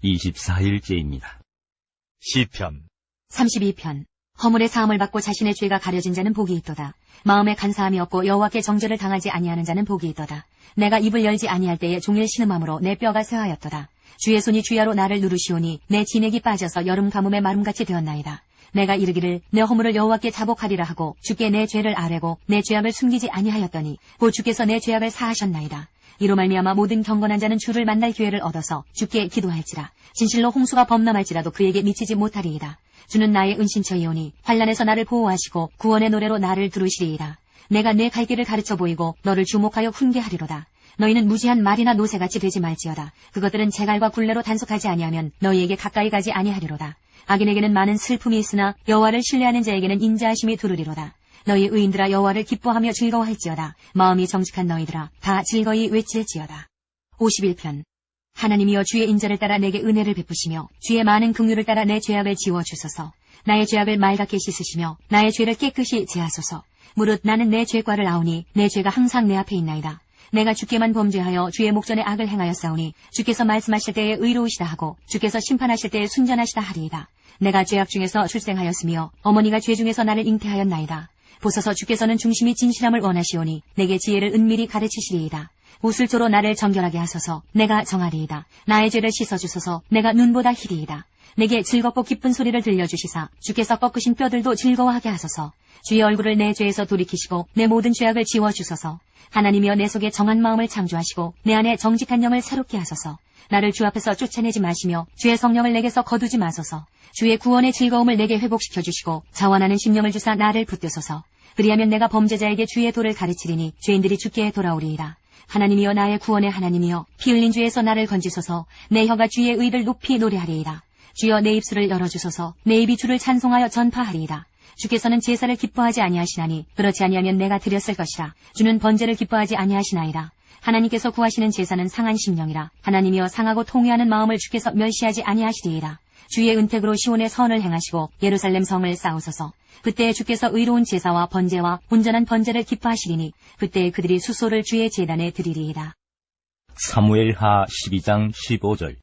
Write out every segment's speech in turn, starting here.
24일째입니다. 시편 32편. 허물의 사함을 받고 자신의 죄가 가려진 자는 복이 있도다. 마음에 간사함이 없고 여호와께 정죄를 당하지 아니하는 자는 복이 있도다. 내가 입을 열지 아니할 때에 종일 신음함으로 내 뼈가 쇠하였도다. 주의 손이 주야로 나를 누르시오니 내 진액이 빠져서 여름 가뭄의 마름같이 되었나이다. 내가 이르기를 내 허물을 여호와께 자복하리라 하고 주께 내 죄를 아뢰고 내 죄악을 숨기지 아니하였더니 곧 주께서 내 죄악을 사하셨나이다. 이로 말미암아 모든 경건한 자는 주를 만날 기회를 얻어서 주께 기도할지라. 진실로 홍수가 범람할지라도 그에게 미치지 못하리이다. 주는 나의 은신처이오니 환난에서 나를 보호하시고 구원의 노래로 나를 두르시리이다. 내가 내 갈 길을 가르쳐 보이고 너를 주목하여 훈계하리로다. 너희는 무지한 말이나 노새같이 되지 말지어다. 그것들은 재갈과 굴레로 단속하지 아니하면 너희에게 가까이 가지 아니하리로다. 악인에게는 많은 슬픔이 있으나 여호와를 신뢰하는 자에게는 인자하심이 두르리로다. 너희 의인들아 여호와를 기뻐하며 즐거워할지어다. 마음이 정직한 너희들아 다 즐거이 외칠지어다. 51편. 하나님이여 주의 인자를 따라 내게 은혜를 베푸시며 주의 많은 긍휼을 따라 내 죄악을 지워주소서. 나의 죄악을 맑게 씻으시며 나의 죄를 깨끗이 제하소서. 무릇 나는 내 죄과를 아오니 내 죄가 항상 내 앞에 있나이다. 내가 주께만 범죄하여 주의 목전에 악을 행하였사오니 주께서 말씀하실 때에 의로우시다 하고 주께서 심판하실 때에 순전하시다 하리이다. 내가 죄악 중에서 출생하였으며 어머니가 죄 중에서 나를 잉태하였나이다. 보소서 주께서는 중심이 진실함을 원하시오니 내게 지혜를 은밀히 가르치시리이다. 우슬조로 나를 정결하게 하소서. 내가 정하리이다. 나의 죄를 씻어주소서. 내가 눈보다 희리이다. 내게 즐겁고 기쁜 소리를 들려주시사 주께서 꺾으신 뼈들도 즐거워하게 하소서. 주의 얼굴을 내 죄에서 돌이키시고 내 모든 죄악을 지워주소서. 하나님이여 내 속에 정한 마음을 창조하시고 내 안에 정직한 영을 새롭게 하소서. 나를 주 앞에서 쫓아내지 마시며 주의 성령을 내게서 거두지 마소서. 주의 구원의 즐거움을 내게 회복시켜 주시고 자원하는 심령을 주사 나를 붙드소서. 그리하면 내가 범죄자에게 주의 도를 가르치리니 죄인들이 주께 돌아오리이다. 하나님이여 나의 구원의 하나님이여 피 흘린 죄에서 나를 건지소서. 내 혀가 주의 의를 높이 노래하리이다. 주여 내 입술을 열어주소서. 내 입이 주를 찬송하여 전파하리이다. 주께서는 제사를 기뻐하지 아니하시나니 그렇지 아니하면 내가 드렸을 것이라. 주는 번제를 기뻐하지 아니하시나이다. 하나님께서 구하시는 제사는 상한 심령이라. 하나님이여 상하고 통회하는 마음을 주께서 멸시하지 아니하시리이다. 주의 은택으로 시온의 선을 행하시고 예루살렘 성을 쌓으소서. 그때 주께서 의로운 제사와 번제와 온전한 번제를 기뻐하시리니 그때 그들이 수소를 주의 제단에 드리리이다. 사무엘하 12장 15절.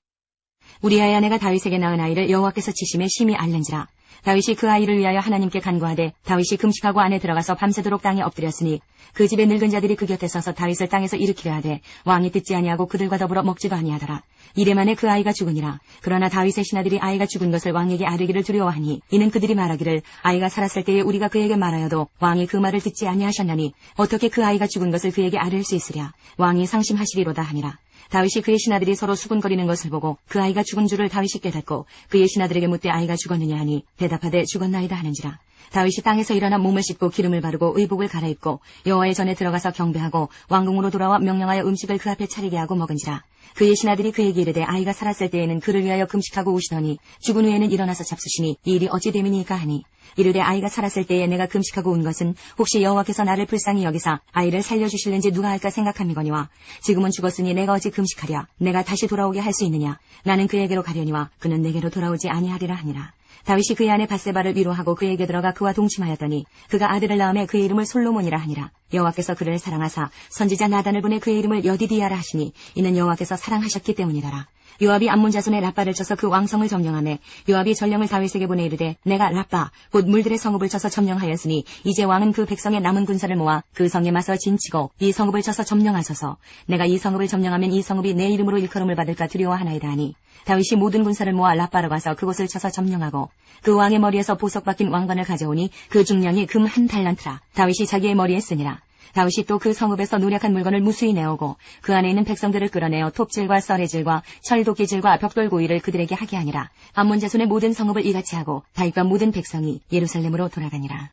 우리아의 아내가 다윗에게 낳은 아이를 여호와께서 치심에 심히 앓는지라. 다윗이 그 아이를 위하여 하나님께 간구하되 다윗이 금식하고 안에 들어가서 밤새도록 땅에 엎드렸으니 그 집의 늙은 자들이 그 곁에 서서 다윗을 땅에서 일으키려 하되 왕이 듣지 아니하고 그들과 더불어 먹지도 아니하더라. 이래 만에 그 아이가 죽으니라. 그러나 다윗의 신하들이 아이가 죽은 것을 왕에게 아뢰기를 두려워하니 이는 그들이 말하기를 아이가 살았을 때에 우리가 그에게 말하여도 왕이 그 말을 듣지 아니하셨나니 어떻게 그 아이가 죽은 것을 그에게 아뢰일 수 있으랴. 왕이 상심하시리로다 하니라. 다윗이 그의 신하들이 서로 수군거리는 것을 보고 그 아이가 죽은 줄을 다윗이 깨닫고 그의 신하들에게 묻되 아이가 죽었느냐 하니 대답하되 죽었나이다 하는지라. 다윗이 땅에서 일어나 몸을 씻고 기름을 바르고 의복을 갈아입고 여호와의 전에 들어가서 경배하고 왕궁으로 돌아와 명령하여 음식을 그 앞에 차리게 하고 먹은지라. 그의 신하들이 그에게 이르되 아이가 살았을 때에는 그를 위하여 금식하고 우시더니 죽은 후에는 일어나서 잡수시니 이 일이 어찌 됨이니까 하니 이르되 아이가 살았을 때에 내가 금식하고 온 것은 혹시 여호와께서 나를 불쌍히 여기사 아이를 살려주실는지 누가 할까 생각함이거니와 지금은 죽었으니 내가 어찌 금식하랴. 내가 다시 돌아오게 할 수 있느냐. 나는 그에게로 가려니와 그는 내게로 돌아오지 아니하리라 하니라. 다윗이 그의 아내 밧세바를 위로하고 그에게 들어가 그와 동침하였더니 그가 아들을 낳음에 그의 이름을 솔로몬이라 하니라. 여호와께서 그를 사랑하사 선지자 나단을 보내 그의 이름을 여디디아라 하시니 이는 여호와께서 사랑하셨기 때문이더라. 요압이 암몬 자손의 라빠를 쳐서 그 왕성을 점령하매 요압이 전령을 다윗에게 보내 이르되 내가 라빠 곧 물들의 성읍을 쳐서 점령하였으니 이제 왕은 그 백성의 남은 군사를 모아 그 성에 맞서 진치고 이 성읍을 쳐서 점령하소서. 내가 이 성읍을 점령하면 이 성읍이 내 이름으로 일컬음을 받을까 두려워하나이다 하니 다윗이 모든 군사를 모아 라빠로 가서 그곳을 쳐서 점령하고 그 왕의 머리에서 보석 박힌 왕관을 가져오니 그 중량이 금 1달란트라. 다윗이 자기의 머리에 쓰니라. 다윗이 또 그 성읍에서 노력한 물건을 무수히 내오고 그 안에 있는 백성들을 끌어내어 톱질과 썰해질과 철도끼질과 벽돌고이를 그들에게 하게 하니라. 암몬 자손의 모든 성읍을 이같이 하고 다윗과 모든 백성이 예루살렘으로 돌아가니라.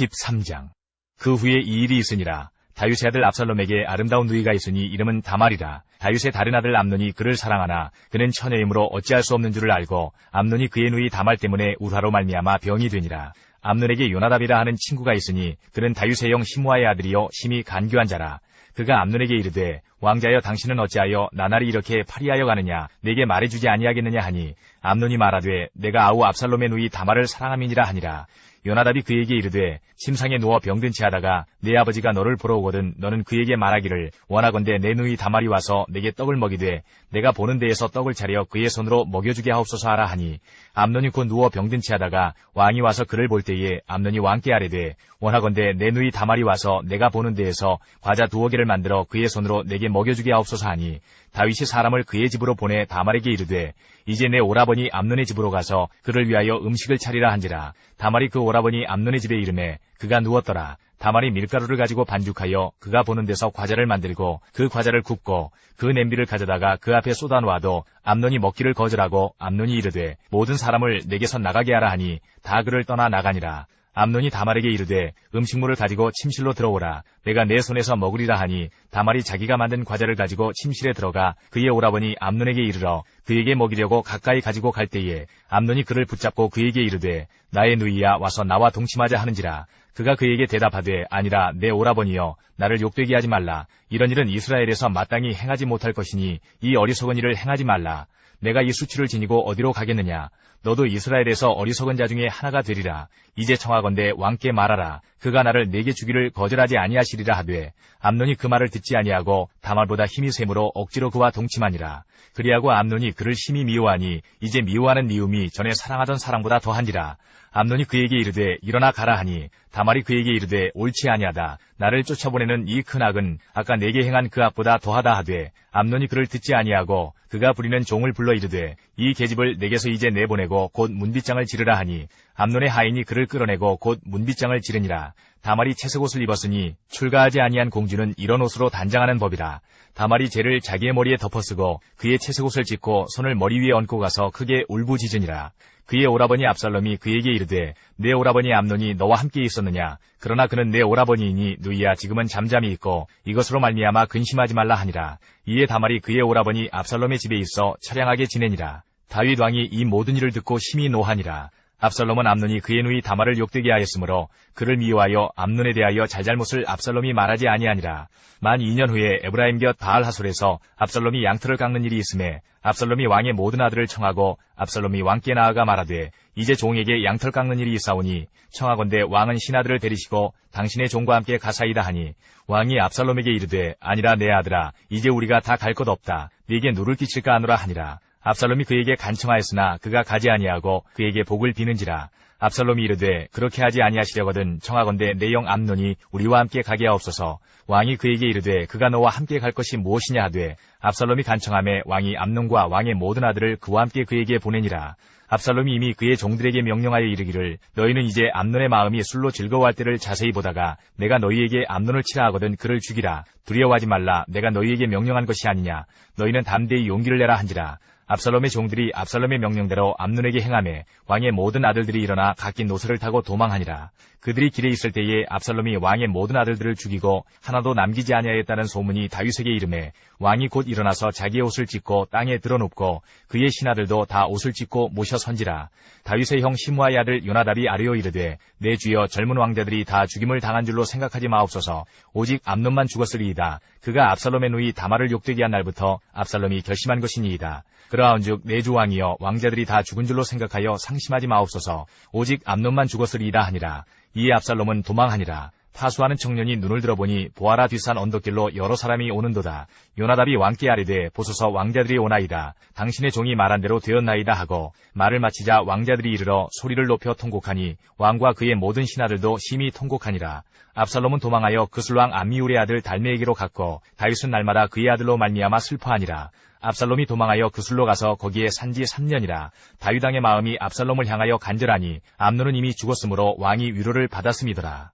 13장. 그 후에 이 일이 있으니라. 다윗의 아들 압살롬에게 아름다운 누이가 있으니 이름은 다말이라. 다윗의 다른 아들 암논이 그를 사랑하나 그는 처녀이므로 어찌할 수 없는 줄을 알고 암논이 그의 누이 다말 때문에 우라로 말미암아 병이 되니라. 암논에게 요나답이라 하는 친구가 있으니 그는 다윗의 형 시므아의 아들이요 심히 간교한 자라. 그가 암논에게 이르되 왕자여 당신은 어찌하여 나날이 이렇게 파리하여 가느냐. 내게 말해주지 아니하겠느냐 하니 암논이 말하되 내가 아우 압살롬의 누이 다말을 사랑함이니라 하니라. 요나답이 그에게 이르되 침상에 누워 병든 채 하다가 내 아버지가 너를 보러 오거든 너는 그에게 말하기를 원하건대 내 누이 다말이 와서 내게 떡을 먹이되 내가 보는 데에서 떡을 차려 그의 손으로 먹여주게 하옵소서 하라 하니 암논이 곧 누워 병든 채 하다가 왕이 와서 그를 볼 때에 암논이 왕께 아뢰되 원하건대 내 누이 다말이 와서 내가 보는 데에서 과자 2개를 만들어 그의 손으로 내게 먹여주게 하옵소서 하니 다윗이 사람을 그의 집으로 보내 다말에게 이르되 이제 내 오라버니 암논의 집으로 가서 그를 위하여 음식을 차리라 한지라. 다말이 그 오라버니 암논의 집에 이르매 그가 누웠더라. 다말이 밀가루를 가지고 반죽하여 그가 보는 데서 과자를 만들고 그 과자를 굽고 그 냄비를 가져다가 그 앞에 쏟아놓아도 암논이 먹기를 거절하고 암논이 이르되 모든 사람을 내게서 나가게 하라 하니 다 그를 떠나 나가니라. 암논이 다말에게 이르되 음식물을 가지고 침실로 들어오라. 내가 내 손에서 먹으리라 하니 다말이 자기가 만든 과자를 가지고 침실에 들어가 그의 오라버니 암논에게 이르러 그에게 먹이려고 가까이 가지고 갈 때에 암논이 그를 붙잡고 그에게 이르되 나의 누이야 와서 나와 동침하자 하는지라. 그가 그에게 대답하되 아니라 내 오라버니여 나를 욕되게 하지 말라. 이런 일은 이스라엘에서 마땅히 행하지 못할 것이니 이 어리석은 일을 행하지 말라. 내가 이 수치를 지니고 어디로 가겠느냐. 너도 이스라엘에서 어리석은 자 중에 하나가 되리라. 이제 청하건대 왕께 말하라. 그가 나를 내게 주기를 거절하지 아니하시리라 하되 암논이 그 말을 듣지 아니하고 다말보다 힘이 셈으로 억지로 그와 동침하니라. 그리하고 암논이 그를 심히 미워하니 이제 미워하는 미움이 전에 사랑하던 사랑보다 더한지라. 암논이 그에게 이르되 일어나 가라 하니 다말이 그에게 이르되 옳지 아니하다. 나를 쫓아보내는 이 큰 악은 아까 내게 행한 그 악보다 더하다 하되 암논이 그를 듣지 아니하고 그가 부리는 종을 불러 이르되 이 계집을 내게서 이제 내보내고 곧 문빗장을 지르라 하니 암논의 하인이 그를 끌어내고 곧 문빗장을 지르니라. 다말이 채색 옷을 입었으니 출가하지 아니한 공주는 이런 옷으로 단장하는 법이라. 다말이 재를 자기의 머리에 덮어쓰고 그의 채색 옷을 찢고 손을 머리 위에 얹고 가서 크게 울부짖으니라. 그의 오라버니 압살롬이 그에게 이르되 내 오라버니 암논이 너와 함께 있었느냐. 그러나 그는 내 오라버니이니 누이야 지금은 잠잠히 있고 이것으로 말미암아 근심하지 말라 하니라. 이에 다말이 그의 오라버니 압살롬의 집에 있어 처량하게 지내니라. 다윗 왕이 이 모든 일을 듣고 심히 노하니라. 압살롬은 암논이 그의 누이 다말을 욕되게 하였으므로 그를 미워하여 암논에 대하여 잘잘못을 압살롬이 말하지 아니하니라. 만 2년 후에 에브라임 곁 바알 하솔에서 압살롬이 양털을 깎는 일이 있음에 압살롬이 왕의 모든 아들을 청하고 압살롬이 왕께 나아가 말하되 이제 종에게 양털 깎는 일이 있사오니 청하건대 왕은 신하들을 데리시고 당신의 종과 함께 가사이다 하니 왕이 압살롬에게 이르되 아니라 내 아들아 이제 우리가 다 갈 것 없다. 네게 누를 끼칠까 하노라 하니라. 압살롬이 그에게 간청하였으나 그가 가지 아니하고 그에게 복을 비는지라. 압살롬이 이르되 그렇게 하지 아니하시려거든 청하건대 내 영 암논이 우리와 함께 가게 하옵소서. 왕이 그에게 이르되 그가 너와 함께 갈 것이 무엇이냐 하되 압살롬이 간청하매 왕이 암논과 왕의 모든 아들을 그와 함께 그에게 보내니라. 압살롬이 이미 그의 종들에게 명령하여 이르기를 너희는 이제 암논의 마음이 술로 즐거워할 때를 자세히 보다가 내가 너희에게 암논을 치라 하거든 그를 죽이라. 두려워하지 말라. 내가 너희에게 명령한 것이 아니냐. 너희는 담대히 용기를 내라 한지라. 압살롬의 종들이 압살롬의 명령대로 암논에게 행하매 왕의 모든 아들들이 일어나 각기 노새를 타고 도망하니라. 그들이 길에 있을 때에 압살롬이 왕의 모든 아들들을 죽이고 하나도 남기지 아니하였다는 소문이 다윗에게 이르매 왕이 곧 일어나서 자기의 옷을 찢고 땅에 드러눕고 그의 신하들도 다 옷을 찢고 모셔 선지라. 다윗의 형 시므아의 아들 요나답이 아뢰어 이르되 내 주여 젊은 왕자들이 다 죽임을 당한 줄로 생각하지 마옵소서. 오직 암논만 죽었으리이다. 그가 압살롬의 누이 다말을 욕되게 한 날부터 압살롬이 결심한 것이니이다. 그러한즉 내 주 왕이여 왕자들이 다 죽은 줄로 생각하여 상심하지 마옵소서. 오직 암논만 죽었으리이다 하니라. 이에 압살롬은 도망하니라. 파수하는 청년이 눈을 들어보니 보아라 뒷산 언덕길로 여러 사람이 오는도다. 요나답이 왕께 아뢰되 보소서 왕자들이 오나이다. 당신의 종이 말한 대로 되었나이다 하고 말을 마치자 왕자들이 이르러 소리를 높여 통곡하니 왕과 그의 모든 신하들도 심히 통곡하니라. 압살롬은 도망하여 그술왕 암미울의 아들 달메에게로 갔고 다윗은 날마다 그의 아들로 말미암아 슬퍼하니라. 압살롬이 도망하여 그술로 가서 거기에 산지 3년이라. 다윗 왕의 마음이 압살롬을 향하여 간절하니 암논은 이미 죽었으므로 왕이 위로를 받았음이더라.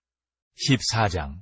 14장.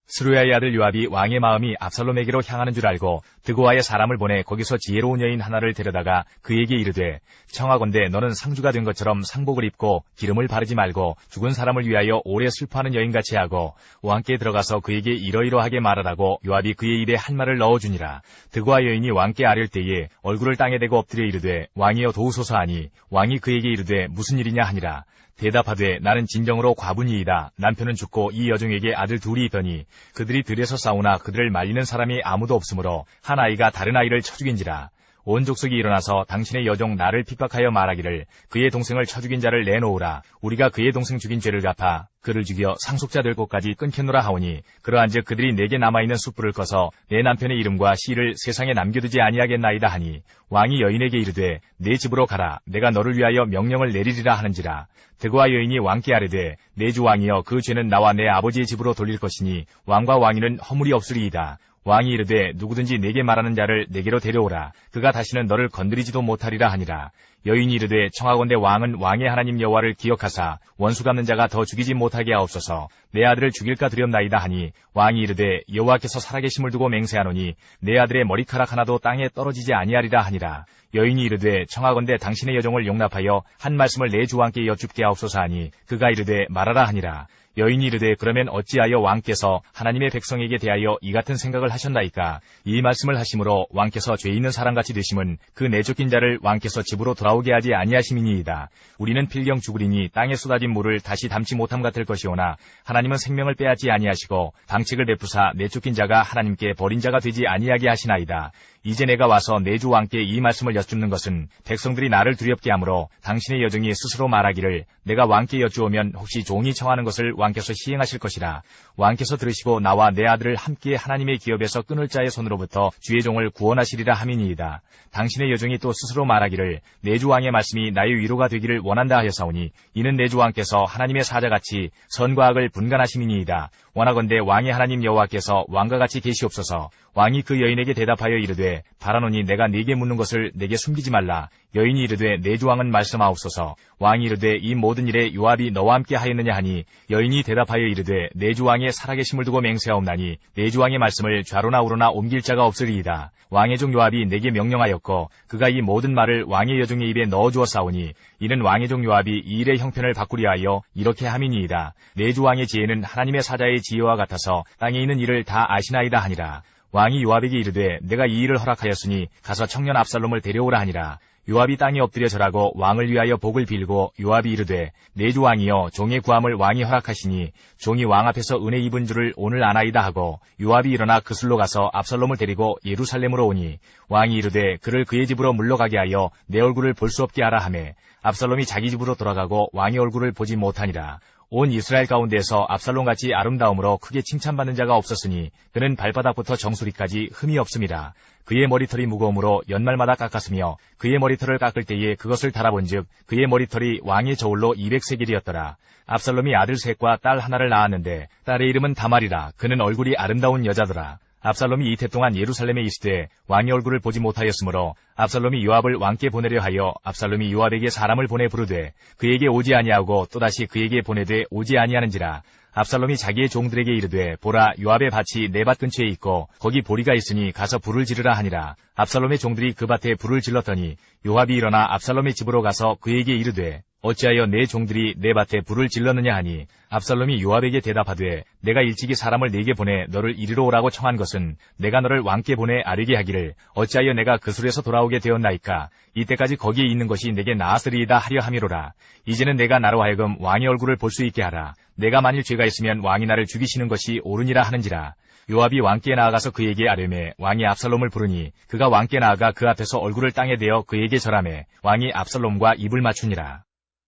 스루야의 아들 요압이 왕의 마음이 압살롬에게로 향하는 줄 알고 드고아의 사람을 보내 거기서 지혜로운 여인 하나를 데려다가 그에게 이르되 청하건대 너는 상주가 된 것처럼 상복을 입고 기름을 바르지 말고 죽은 사람을 위하여 오래 슬퍼하는 여인같이 하고 왕께 들어가서 그에게 이러이러하게 말하라고 요압이 그의 입에 한 말을 넣어주니라. 드고아 여인이 왕께 아뢰을 때에 얼굴을 땅에 대고 엎드려 이르되 왕이여 도우소서 하니 왕이 그에게 이르되 무슨 일이냐 하니라. 대답하되 나는 진정으로 과분이이다. 남편은 죽고 이 여종에게 아들 둘이 있더니 그들이 들에서 싸우나 그들을 말리는 사람이 아무도 없으므로 한 아이가 다른 아이를 쳐 죽인지라. 온 족속이 일어나서 당신의 여종 나를 핍박하여 말하기를 그의 동생을 쳐 죽인 자를 내놓으라. 우리가 그의 동생 죽인 죄를 갚아 그를 죽여 상속자 될 곳까지 끊겠노라 하오니 그러한즉 그들이 내게 남아있는 숯불을 꺼서 내 남편의 이름과 씨를 세상에 남겨두지 아니하겠나이다 하니 왕이 여인에게 이르되 내 집으로 가라. 내가 너를 위하여 명령을 내리리라 하는지라. 드고와 여인이 왕께 아뢰되 내 주 왕이여 그 죄는 나와 내 아버지의 집으로 돌릴 것이니 왕과 왕위는 허물이 없으리이다. 왕이 이르되 누구든지 내게 말하는 자를 내게로 데려오라. 그가 다시는 너를 건드리지도 못하리라 하니라. 여인이 이르되 청하건대 왕은 왕의 하나님 여호와를 기억하사 원수 갚는 자가 더 죽이지 못하게 하옵소서. 내 아들을 죽일까 두렵나이다 하니 왕이 이르되 여호와께서 살아계심을 두고 맹세하노니 내 아들의 머리카락 하나도 땅에 떨어지지 아니하리라 하니라. 여인이 이르되 청하건대 당신의 여종을 용납하여 한 말씀을 내 주 왕께 여쭙게 하옵소서 하니 그가 이르되 말하라 하니라. 여인이 이르되 그러면 어찌하여 왕께서 하나님의 백성에게 대하여 이 같은 생각을 하셨나이까? 이 말씀을 하심으로 왕께서 죄 있는 사람같이 되심은 그 내쫓긴 자를 왕께서 집으로 돌아오게 하지 아니하심이니이다. 우리는 필경 죽으리니 땅에 쏟아진 물을 다시 담지 못함 같을 것이오나 하나님은 생명을 빼앗지 아니하시고 방책을 베푸사 내쫓긴 자가 하나님께 버린 자가 되지 아니하게 하시나이다. 이제 내가 와서 내 주 왕께 이 말씀을 여쭙는 것은 백성들이 나를 두렵게 하므로 당신의 여종이 스스로 말하기를 내가 왕께 여쭈오면 혹시 종이 청하는 것을 왕께서 시행하실 것이라. 왕께서 들으시고 나와 내 아들을 함께 하나님의 기업에서 끊을 자의 손으로부터 주의 종을 구원하시리라 함이니이다. 당신의 여종이 또 스스로 말하기를 내 주 왕의 말씀이 나의 위로가 되기를 원한다 하였사오니 이는 내 주 왕께서 하나님의 사자같이 선과 악을 분간하심이니이다. 원하건대 왕의 하나님 여호와께서 왕과 같이 계시옵소서. 왕이 그 여인에게 대답하여 이르되 바라노니 내가 네게 묻는 것을 내게 숨기지 말라. 여인이 이르되 내 주 왕은 말씀하옵소서. 왕이 이르되 이 모든 일에 요압이 너와 함께 하였느냐 하니 여인이 대답하여 이르되 내 주 왕의 살아계심을 두고 맹세하옵나니 내 주 왕의 말씀을 좌로나 우로나 옮길 자가 없으리이다. 왕의 종 요압이 내게 명령하였고 그가 이 모든 말을 왕의 여종의 입에 넣어주었사오니 이는 왕의 종 요압이 이 일의 형편을 바꾸려 하여 이렇게 함이니이다. 내 주 왕의 지혜는 하나님의 사자의 지혜와 같아서 땅에 있는 일을 다 아시나이다 하니라. 왕이 요압에게 이르되 내가 이 일을 허락하였으니 가서 청년 압살롬을 데려오라 하니라. 요압이 땅에 엎드려 절하고 왕을 위하여 복을 빌고 요압이 이르되 내 주 왕이여 종의 구함을 왕이 허락하시니 종이 왕 앞에서 은혜 입은 줄을 오늘 아나이다 하고 요압이 일어나 그술로 가서 압살롬을 데리고 예루살렘으로 오니 왕이 이르되 그를 그의 집으로 물러가게 하여 내 얼굴을 볼 수 없게 하라 하매 압살롬이 자기 집으로 돌아가고 왕의 얼굴을 보지 못하니라. 온 이스라엘 가운데에서 압살롬같이 아름다움으로 크게 칭찬받는 자가 없었으니 그는 발바닥부터 정수리까지 흠이 없음이라. 그의 머리털이 무거움으로 연말마다 깎았으며 그의 머리털을 깎을 때에 그것을 달아본즉 그의 머리털이 왕의 저울로 200세겔이었더라. 압살롬이 아들 셋과 딸 하나를 낳았는데 딸의 이름은 다말이라. 그는 얼굴이 아름다운 여자더라. 압살롬이 이태 동안 예루살렘에 있으되 왕의 얼굴을 보지 못하였으므로 압살롬이 요압을 왕께 보내려 하여 압살롬이 요압에게 사람을 보내 부르되 그에게 오지 아니하고 또다시 그에게 보내되 오지 아니하는지라. 압살롬이 자기의 종들에게 이르되 보라 요압의 밭이 내 밭 근처에 있고 거기 보리가 있으니 가서 불을 지르라 하니라. 압살롬의 종들이 그 밭에 불을 질렀더니 요압이 일어나 압살롬의 집으로 가서 그에게 이르되 어찌하여 내 종들이 내 밭에 불을 질렀느냐 하니 압살롬이 요압에게 대답하되 내가 일찍이 사람을 네게 보내 너를 이리로 오라고 청한 것은 내가 너를 왕께 보내 아뢰게 하기를 어찌하여 내가 그술에서 돌아오게 되었나이까. 이때까지 거기에 있는 것이 내게 나았으리이다 하려 함이로라. 이제는 내가 나로 하여금 왕의 얼굴을 볼 수 있게 하라. 내가 만일 죄가 있으면 왕이 나를 죽이시는 것이 옳으니라 하는지라. 요압이 왕께 나아가서 그에게 아뢰매 왕이 압살롬을 부르니 그가 왕께 나아가 그 앞에서 얼굴을 땅에 대어 그에게 절하매 왕이 압살롬과 입을 맞추니라.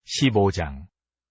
15장.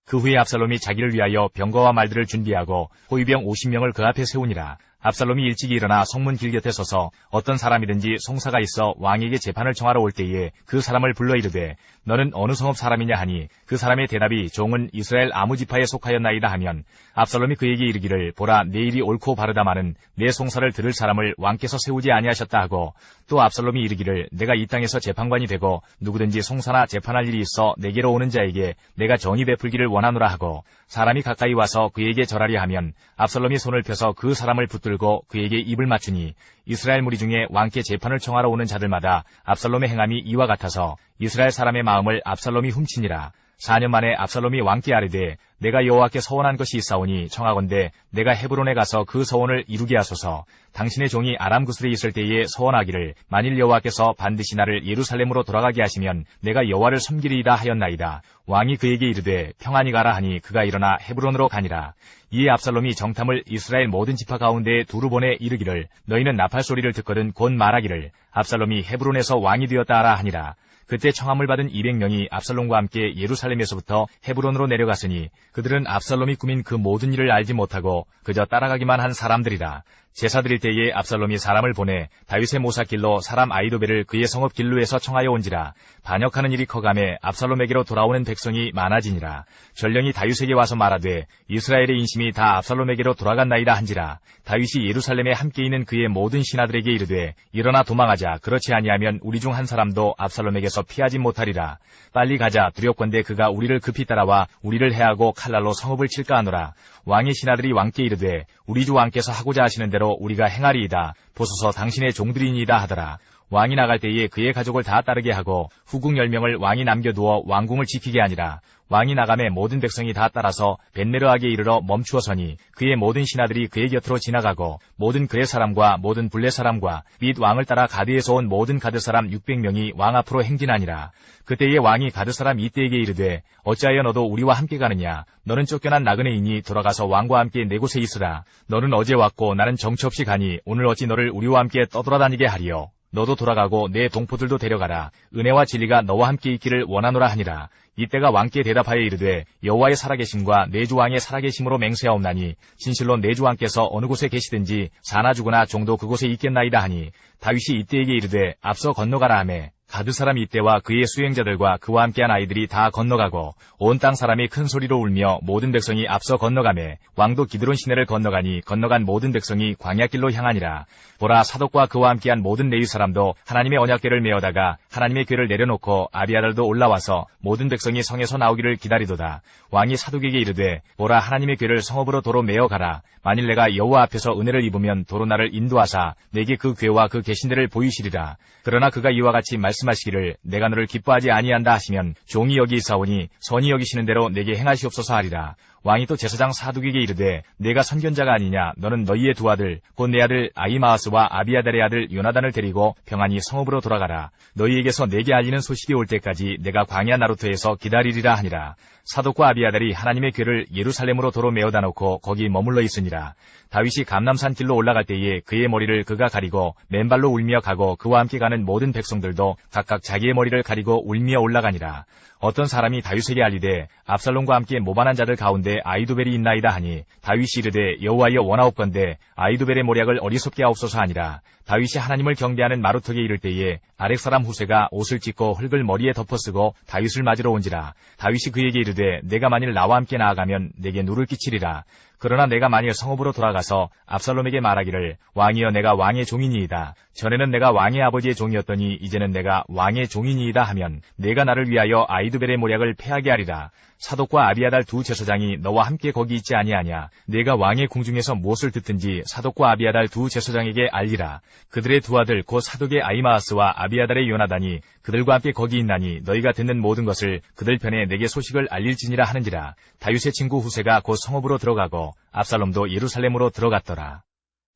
그 후에 압살롬이 자기를 위하여 병거와 말들을 준비하고 호위병 50명을 그 앞에 세우니라. 압살롬이 일찍이 일어나 성문 길 곁에 서서 어떤 사람이든지 송사가 있어 왕에게 재판을 청하러 올 때에 그 사람을 불러 이르되 너는 어느 성읍 사람이냐 하니 그 사람의 대답이 종은 이스라엘 아무 지파에 속하였나이다 하면 압살롬이 그에게 이르기를 보라 내 일이 옳고 바르다마는 내 송사를 들을 사람을 왕께서 세우지 아니하셨다 하고 또 압살롬이 이르기를 내가 이 땅에서 재판관이 되고 누구든지 송사나 재판할 일이 있어 내게로 오는 자에게 내가 정의 베풀기를 원하노라 하고 사람이 가까이 와서 그에게 절하려 하면 압살롬이 손을 펴서 그 사람을 붙들고 그에게 입을 맞추니 이스라엘 무리 중에 왕께 재판을 청하러 오는 자들마다 압살롬의 행함이 이와 같아서 이스라엘 사람의 마음을 압살롬이 훔치니라. 4년 만에 압살롬이 왕께 아뢰되 내가 여호와께 서원한 것이 있사오니 청하건대 내가 헤브론에 가서 그 서원을 이루게 하소서. 당신의 종이 아람 구슬에 있을 때에 서원하기를 만일 여호와께서 반드시 나를 예루살렘으로 돌아가게 하시면 내가 여호와를 섬기리이다 하였나이다. 왕이 그에게 이르되 평안히 가라 하니 그가 일어나 헤브론으로 가니라. 이에 압살롬이 정탐을 이스라엘 모든 지파 가운데에 두루 보내 이르기를 너희는 나팔 소리를 듣거든 곧 말하기를 압살롬이 헤브론에서 왕이 되었다 하라 하니라. 그때 청함을 받은 200명이 압살롬과 함께 예루살렘에서부터 헤브론으로 내려갔으니 그들은 압살롬이 꾸민 그 모든 일을 알지 못하고 그저 따라가기만 한 사람들이라. 제사 드릴 때에 압살롬이 사람을 보내 다윗의 모사길로 사람 아히도벨을 그의 성읍 길루에서 청하여 온지라. 반역하는 일이 커가매 압살롬에게로 돌아오는 백성이 많아지니라. 전령이 다윗에게 와서 말하되 이스라엘의 인심이 다 압살롬에게로 돌아갔나이다 한지라. 다윗이 예루살렘에 함께 있는 그의 모든 신하들에게 이르되 일어나 도망하자. 그렇지 아니하면 우리 중 한 사람도 압살롬에게서 피하지 못하리라. 빨리 가자. 두렵건대 그가 우리를 급히 따라와 우리를 해하고 칼날로 성읍을 칠까 하노라. 왕의 신하들이 왕께 이르되 우리 주 왕께서 하고자 하시는 대로 우리가 행하리이다. 보소서 당신의 종들이니이다 하더라. 왕이 나갈 때에 그의 가족을 다 따르게 하고 후궁 10명을 왕이 남겨두어 왕궁을 지키게 하니라. 왕이 나가매 모든 백성이 다 따라서 벳메르하게 이르러 멈추어 서니 그의 모든 신하들이 그의 곁으로 지나가고 모든 그의 사람과 모든 블레 사람과 및 왕을 따라 가드에서 온 모든 가드 사람 600명이 왕 앞으로 행진하니라. 그때에 왕이 가드 사람 이때에게 이르되 어찌하여 너도 우리와 함께 가느냐. 너는 쫓겨난 나그네이니 돌아가서 왕과 함께 내 곳에 있으라. 너는 어제 왔고 나는 정처 없이 가니 오늘 어찌 너를 우리와 함께 떠돌아다니게 하리요. 너도 돌아가고 내 동포들도 데려가라. 은혜와 진리가 너와 함께 있기를 원하노라 하니라. 이때가 왕께 대답하여 이르되 여호와의 살아계심과 내 주 왕의 살아계심으로 맹세하옵나니 진실로 내 주 왕께서 어느 곳에 계시든지 사나 죽으나 종도 그곳에 있겠나이다 하니 다윗이 이때에게 이르되 앞서 건너가라 하매 가드 사람 이때와 그의 수행자들과 그와 함께한 아이들이 다 건너가고 온 땅 사람이 큰 소리로 울며 모든 백성이 앞서 건너가매 왕도 기드론 시내를 건너가니 건너간 모든 백성이 광야길로 향하니라. 보라 사독과 그와 함께한 모든 레위 사람도 하나님의 언약궤를 메어다가 하나님의 궤를 내려놓고 아비아달도 올라와서 모든 백성이 성에서 나오기를 기다리도다. 왕이 사독에게 이르되 보라 하나님의 궤를 성읍으로 도로 메어가라. 만일 내가 여호와 앞에서 은혜를 입으면 도로 나를 인도하사 내게 그 궤와 그 계신들을 보이시리라. 그러나 그가 이와 같이 말씀하시기를 내가 너를 기뻐하지 아니한다 하시면 종이 여기 있사오니 선이 여기시는 대로 내게 행하시옵소서 하리라. 왕이 또 제사장 사독에게 이르되 내가 선견자가 아니냐. 너는 너희의 두 아들 곧 내 아들 아히마아스와 아비아달의 아들 요나단을 데리고 평안히 성읍으로 돌아가라. 너희에게서 내게 알리는 소식이 올 때까지 내가 광야 나루토에서 기다리리라 하니라. 사독과 아비아달이 하나님의 궤를 예루살렘으로 도로 메어다 놓고 거기 머물러 있으니라. 다윗이 감람산 길로 올라갈 때에 그의 머리를 그가 가리고 맨발로 울며 가고 그와 함께 가는 모든 백성들도 각각 자기의 머리를 가리고 울며 올라가니라. 어떤 사람이 다윗에게 알리되 압살롬과 함께 모반한 자들 가운데 아히도벨이 있나이다 하니 다윗이 이르되 여호와여 원하옵건대 아히도벨의 모략을 어리석게 하옵소서 하니라. 다윗이 하나님을 경배하는 마루턱에 이를 때에 아렉 사람 후세가 옷을 찢고 흙을 머리에 덮어쓰고 다윗을 맞으러 온지라. 다윗이 그에게 이르되 내가 만일 나와 함께 나아가면 내게 누를 끼치리라. 그러나 내가 만일 성읍으로 돌아가서 압살롬에게 말하기를 왕이여 내가 왕의 종이니이다. 전에는 내가 왕의 아버지의 종이었더니 이제는 내가 왕의 종이니이다 하면 내가 나를 위하여 아히도벨의 모략을 패하게 하리라. 사독과 아비아달 두 제사장이 너와 함께 거기 있지 아니하냐. 내가 왕의 궁중에서 무엇을 듣든지 사독과 아비아달 두 제사장에게 알리라. 그들의 두 아들 곧 사독의 아히마아스와 아비아달의 요나단이 그들과 함께 거기 있나니 너희가 듣는 모든 것을 그들 편에 내게 소식을 알릴지니라 하는지라. 다윗의 친구 후세가 곧 성읍으로 들어가고 압살롬도 예루살렘으로 들어갔더라.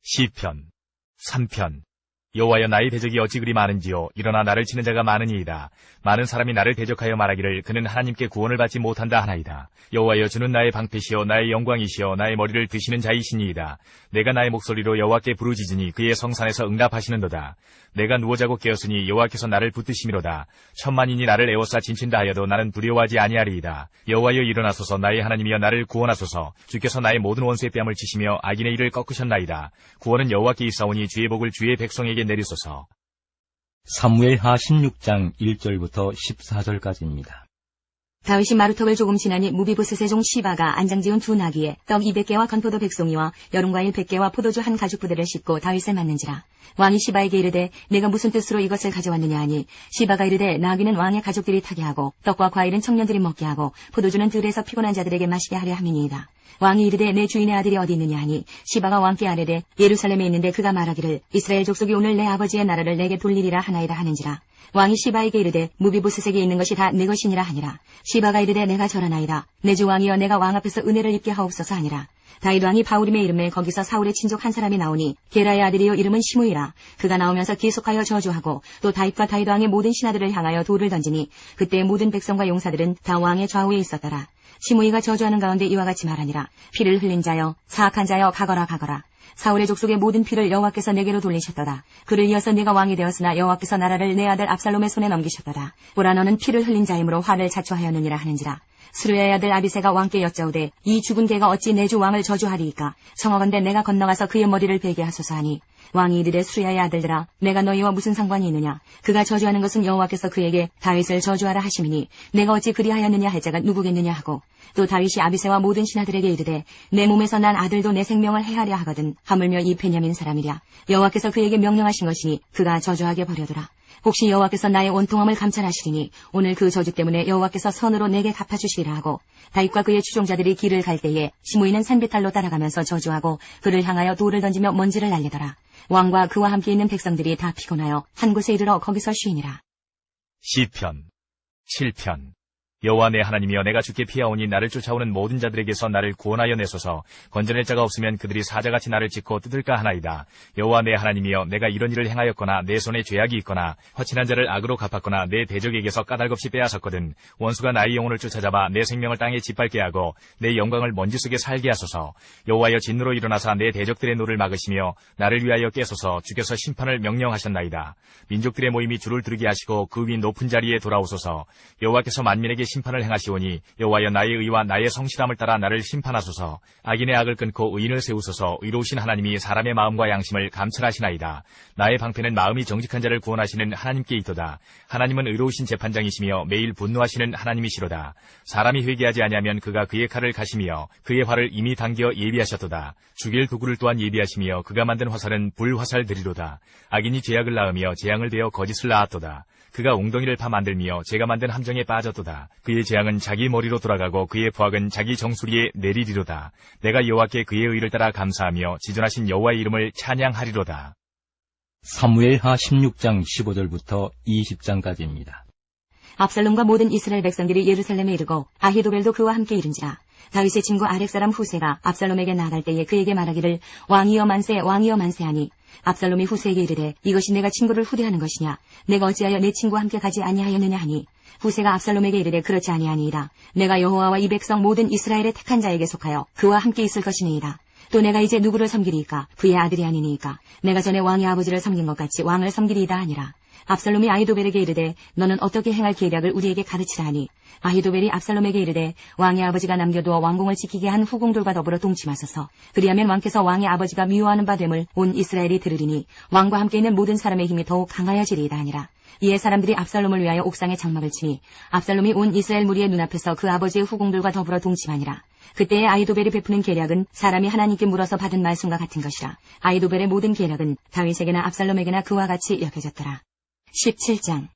시편 3편. 여호와여 나의 대적이 어찌 그리 많은지요. 일어나 나를 치는 자가 많으니이다. 많은 사람이 나를 대적하여 말하기를 그는 하나님께 구원을 받지 못한다 하나이다. 여호와여 주는 나의 방패시요 나의 영광이시요 나의 머리를 드시는 자이시니이다. 내가 나의 목소리로 여호와께 부르짖으니 그의 성산에서 응답하시는도다. 내가 누워 자고 깨었으니 여호와께서 나를 붙드심이로다. 천만인이 나를 에워싸 진친다 하여도 나는 두려워하지 아니하리이다. 여호와여 일어나소서. 나의 하나님이여 나를 구원하소서. 주께서 나의 모든 원수의 뺨을 치시며 악인의 일을 꺾으셨나이다. 구원은 여호와께 있사오니 주의 복을 주의 백성에게 내리소서. 사무엘하 16장 1절부터 14절까지입니다. 다윗이 마루턱을 조금 지나니 무비보셋의 종 시바가 안장지은 두 나귀에 떡 200개와 건포도 100송이와 여름과일 100개와 포도주 한 가죽 부대를 싣고 다윗을 맞는지라. 왕이 시바에게 이르되 내가 무슨 뜻으로 이것을 가져왔느냐 하니 시바가 이르되 나귀는 왕의 가족들이 타게 하고 떡과 과일은 청년들이 먹게 하고 포도주는 들에서 피곤한 자들에게 마시게 하려 함이니이다. 왕이 이르되 내 주인의 아들이 어디 있느냐 하니 시바가 왕께 아뢰되 예루살렘에 있는데 그가 말하기를 이스라엘 족속이 오늘 내 아버지의 나라를 내게 돌리리라 하나이다 하는지라. 왕이 시바에게 이르되 무비보셋에게 있는 것이 다 내 것이니라 하니라. 시바가 이르되 내가 절하나이다. 내 주 왕이여 내가 왕 앞에서 은혜를 입게 하옵소서 하니라. 다윗 왕이 바울임의 이름에 거기서 사울의 친족 한 사람이 나오니 게라의 아들이요 이름은 시므이라. 그가 나오면서 계속하여 저주하고 또 다윗과 다윗 왕의 모든 신하들을 향하여 돌을 던지니 그때 모든 백성과 용사들은 다 왕의 좌우에 있었더라. 시므이가 저주하는 가운데 이와 같이 말하니라. 피를 흘린 자여 사악한 자여 가거라 가거라. 사울의 족속의 모든 피를 여호와께서 내게로 돌리셨도다. 그를 이어서 네가 왕이 되었으나 여호와께서 나라를 내 아들 압살롬의 손에 넘기셨도다. 보라 너는 피를 흘린 자이므로 화를 자초하였느니라 하는지라. 스루야의 아들 아비새가 왕께 여짜오되 이 죽은 개가 어찌 내 주 왕을 저주하리이까. 청하건대 내가 건너가서 그의 머리를 베게 하소서 하니 왕이 이르되 스루야의 아들들아 내가 너희와 무슨 상관이 있느냐. 그가 저주하는 것은 여호와께서 그에게 다윗을 저주하라 하심이니 내가 어찌 그리하였느냐 할 자가 누구겠느냐 하고 또 다윗이 아비새와 모든 신하들에게 이르되 내 몸에서 난 아들도 내 생명을 해하려 하거든 하물며 이 베냐민 사람이랴. 여호와께서 그에게 명령하신 것이니 그가 저주하게 버려두라. 혹시 여호와께서 나의 원통함을 감찰하시리니 오늘 그 저주 때문에 여호와께서 선으로 내게 갚아주시리라 하고 다윗과 그의 추종자들이 길을 갈 때에 시므이는 산비탈로 따라가면서 저주하고 그를 향하여 돌을 던지며 먼지를 날리더라. 왕과 그와 함께 있는 백성들이 다 피곤하여 한 곳에 이르러 거기서 쉬니라. 시편 7편. 여호와 내 하나님이여 내가 주께 피하오니 나를 쫓아오는 모든 자들에게서 나를 구원하여 내소서. 건져낼 자가 없으면 그들이 사자같이 나를 찢고 뜯을까 하나이다. 여호와 내 하나님이여 내가 이런 일을 행하였거나 내 손에 죄악이 있거나 허친한 자를 악으로 갚았거나 내 대적에게서 까닭없이 빼앗았거든 원수가 나의 영혼을 쫓아잡아 내 생명을 땅에 짓밟게 하고 내 영광을 먼지 속에 살게 하소서. 여호와여 진노로 일어나사 내 대적들의 노를 막으시며 나를 위하여 깨소서. 주께서 심판을 명령하셨나이다. 민족들의 모임이 줄을 두르게 하시고 그 위 높은 자리에 돌아오소서. 여호와께서 만민에게 심판을 행하시오니 여호와여 나의 의와 나의 성실함을 따라 나를 심판하소서. 악인의 악을 끊고 의인을 세우소서. 의로우신 하나님이 사람의 마음과 양심을 감찰하시나이다. 나의 방패는 마음이 정직한 자를 구원하시는 하나님께 있도다. 하나님은 의로우신 재판장이시며 매일 분노하시는 하나님이시로다. 사람이 회개하지 아니하면 그가 그의 칼을 가시며 그의 활을 이미 당겨 예비하셨도다. 죽일 도구를 또한 예비하시며 그가 만든 화살은 불화살들이로다. 악인이 죄악을 낳으며 재앙을 베어 거짓을 낳았도다. 그가 웅덩이를 파 만들며 제가 만든 함정에 빠졌도다. 그의 재앙은 자기 머리로 돌아가고 그의 부악은 자기 정수리에 내리리로다. 내가 여호와께 그의 의를 따라 감사하며 지존하신 여호와의 이름을 찬양하리로다. 사무엘하 16장 15절부터 20장까지입니다. 압살롬과 모든 이스라엘 백성들이 예루살렘에 이르고 아히도벨도 그와 함께 이른지라. 다윗의 친구 아렉 사람 후세가 압살롬에게 나아갈 때에 그에게 말하기를 왕이여 만세 왕이여 만세 하니 압살롬이 후세에게 이르되 이것이 내가 친구를 후대하는 것이냐. 내가 어찌하여 내 친구와 함께 가지 아니하였느냐 하니 후세가 압살롬에게 이르되 그렇지 아니하니이다. 내가 여호와와 이 백성 모든 이스라엘의 택한 자에게 속하여 그와 함께 있을 것이니이다. 또 내가 이제 누구를 섬기리이까. 그의 아들이 아니니이까. 내가 전에 왕의 아버지를 섬긴 것 같이 왕을 섬기리이다 하니라. 압살롬이 아히도벨에게 이르되 너는 어떻게 행할 계략을 우리에게 가르치라 하니 아히도벨이 압살롬에게 이르되 왕의 아버지가 남겨두어 왕궁을 지키게 한 후궁들과 더불어 동침하소서. 그리하면 왕께서 왕의 아버지가 미워하는 바 됨을 온 이스라엘이 들으리니 왕과 함께 있는 모든 사람의 힘이 더욱 강하여지리이다 하니라. 이에 사람들이 압살롬을 위하여 옥상에 장막을 치니 압살롬이 온 이스라엘 무리의 눈앞에서 그 아버지의 후궁들과 더불어 동침하니라. 그때에 아히도벨이 베푸는 계략은 사람이 하나님께 물어서 받은 말씀과 같은 것이라. 아히도벨의 모든 계략은 다윗에게나 압살롬에게나 그와 같이 여겨졌더라. 17장.